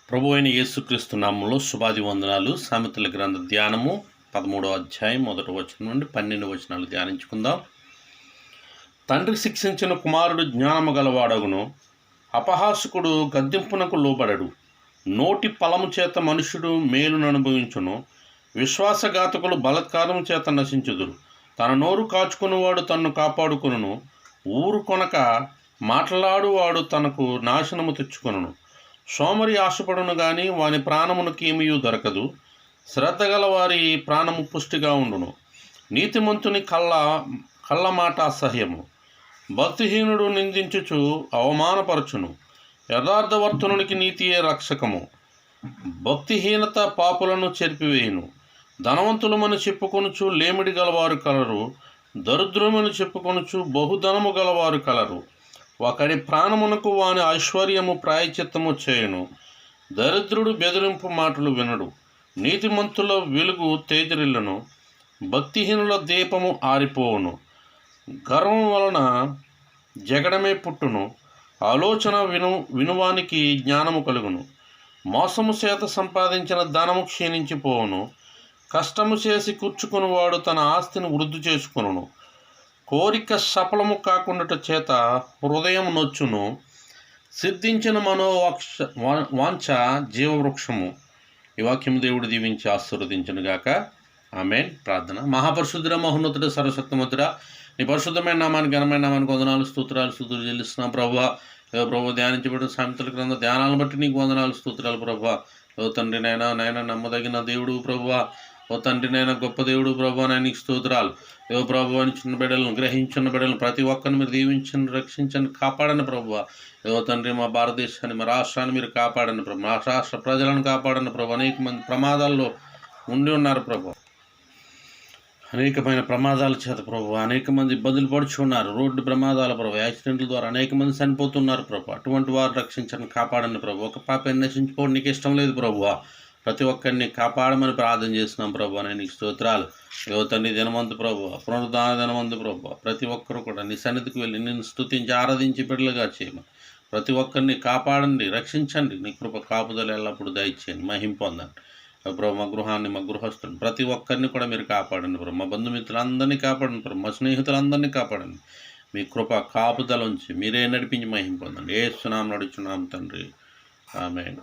ప్రభు అయిన యేసుక్రీస్తు నామంలో శుభాది వందనాలు. సామెతల గ్రంథ ధ్యానము 13వ అధ్యాయం 1వ వచనం నుండి 12వ వచనాలు ధ్యానించుకుందాం. తండ్రి శిక్షించిన కుమారుడు జ్ఞానము గలవాడగును, అపహాసకుడు గద్దింపునకు లోబడడు. నోటి ఫలము చేత మనుష్యుడు మేలును అనుభవించును, విశ్వాసఘాతకులు బలత్కారము చేత నశించుదురు. తన నోరు కాచుకునివాడు తన్ను కాపాడుకొనును, ఊరు కొనక మాట్లాడువాడు తనకు నాశనము తెచ్చుకొనును. సోమరి ఆశపడును గాని వాని ప్రాణమునకు ఏమీ దొరకదు, శ్రద్ధ గల వారి ప్రాణము పుష్టిగా ఉండును. నీతిమంతుని కళ్ళ మాట అసహ్యము, భక్తిహీనుడు నిందించుచు అవమానపరచును. యథార్థవర్తనునికి నీతియే రక్షకము, భక్తిహీనత పాపులను చెరిపివేయును. ధనవంతులమని చెప్పుకొనుచు లేమిడి గలవారు కలరు, దరిద్రమని చెప్పుకొనుచు బహుధనము గలవారు కలరు. ఒకడి ప్రాణమునకు వాని ఐశ్వర్యము ప్రాయచిత్తము చేయును, దరిద్రుడు బెదిరింపు మాటలు వినడు. నీతిమంతుల వెలుగు తేజరిల్లును, భక్తిహీనుల దీపము ఆరిపోవును. గర్వం వలన జగడమే పుట్టును, ఆలోచన వినువానికి జ్ఞానము కలుగును. మోసము చేత సంపాదించిన ధనము క్షీణించిపోవును, కష్టము చేసి కూర్చుకునివాడు తన ఆస్తిని వృద్ధి చేసుకొనును. కోరిక సఫలము కాకుండాట చేత హృదయం నొచ్చును, సిద్ధించిన వాంఛ జీవవృక్షము. ఈ వాక్యం దేవుడు దీవించి ఆశీర్వదించునుగాక. ఆమేన్. ప్రార్థన. మహాపరిశుద్ధుడ, మహోన్నతుడ, సర్వశక్తిమంతుడ, నీ పరిశుద్ధమైన నామానికి ఘనమైన నామానికి వందనాలు స్తుతులు చెల్లిస్తున్నాం ప్రభువా. ప్రభు ధ్యానించబడిన సామెతల గ్రంథ ధ్యానాలను బట్టి నీకు వందనాలు స్తుతులు ప్రభువా. తండ్రి నాయన నమ్మదగిన దేవుడు ప్రభువా. ఓ తండ్రి నాయన గొప్ప దేవుడు ప్రభు, నాయన నీకు స్తోత్రాలు. ఏవో ప్రభు అని చిన్న బిడ్డలను గ్రహించిన బిడ్డలను ప్రతి ఒక్కరిని మీరు దీవించండి, రక్షించండి, కాపాడండి ప్రభు. ఏవో తండ్రి మా భారతదేశాన్ని, మా రాష్ట్రాన్ని మీరు కాపాడండి ప్రభు. మా రాష్ట్ర ప్రజలను కాపాడండి ప్రభు. అనేక మంది ప్రమాదాల్లో ఉండి ఉన్నారు ప్రభు, అనేకమైన ప్రమాదాల చేత ప్రభు, అనేక మంది ఇబ్బందులు పడుచున్నారు. రోడ్డు ప్రమాదాల ప్రభు, యాక్సిడెంట్ల ద్వారా అనేక మంది చనిపోతున్నారు ప్రభు. అటువంటి వారు రక్షించండి, కాపాడండి ప్రభు. ఒక పాప నశించుకోవడం నీకు ఇష్టం లేదు ప్రభు. ప్రతి ఒక్కరిని కాపాడమని ప్రార్థన చేస్తున్నాం ప్రభు. అని నీకు స్తోత్రాలు. యువతని దినమంతు ప్రభు, పునరుద్ధాన దినమందు ప్రభు, ప్రతి ఒక్కరు కూడా నీ సన్నిధికి వెళ్ళి నిన్ను స్తుతించి ఆరాధించి బిడ్డలుగా చేయమని ప్రతి ఒక్కరిని కాపాడండి, రక్షించండి. నీ కృప కాపుదల ఎల్లప్పుడూ దయచేయండి, మహిమ పొందండి ప్రభు. మా గృహాన్ని, మా గృహస్థుని ప్రతి ఒక్కరిని కూడా మీరు కాపాడండి ప్రభు. మా బంధుమిత్రులందరినీ కాపాడండి ప్రభు, మా స్నేహితులందరినీ కాపాడండి. మీ కృప కాపుదల ఉంచి మీరే నడిపించి మహిమ పొందండి. యేసు నామమున అడుగుచున్నాం తండ్రి. ఆమేన్.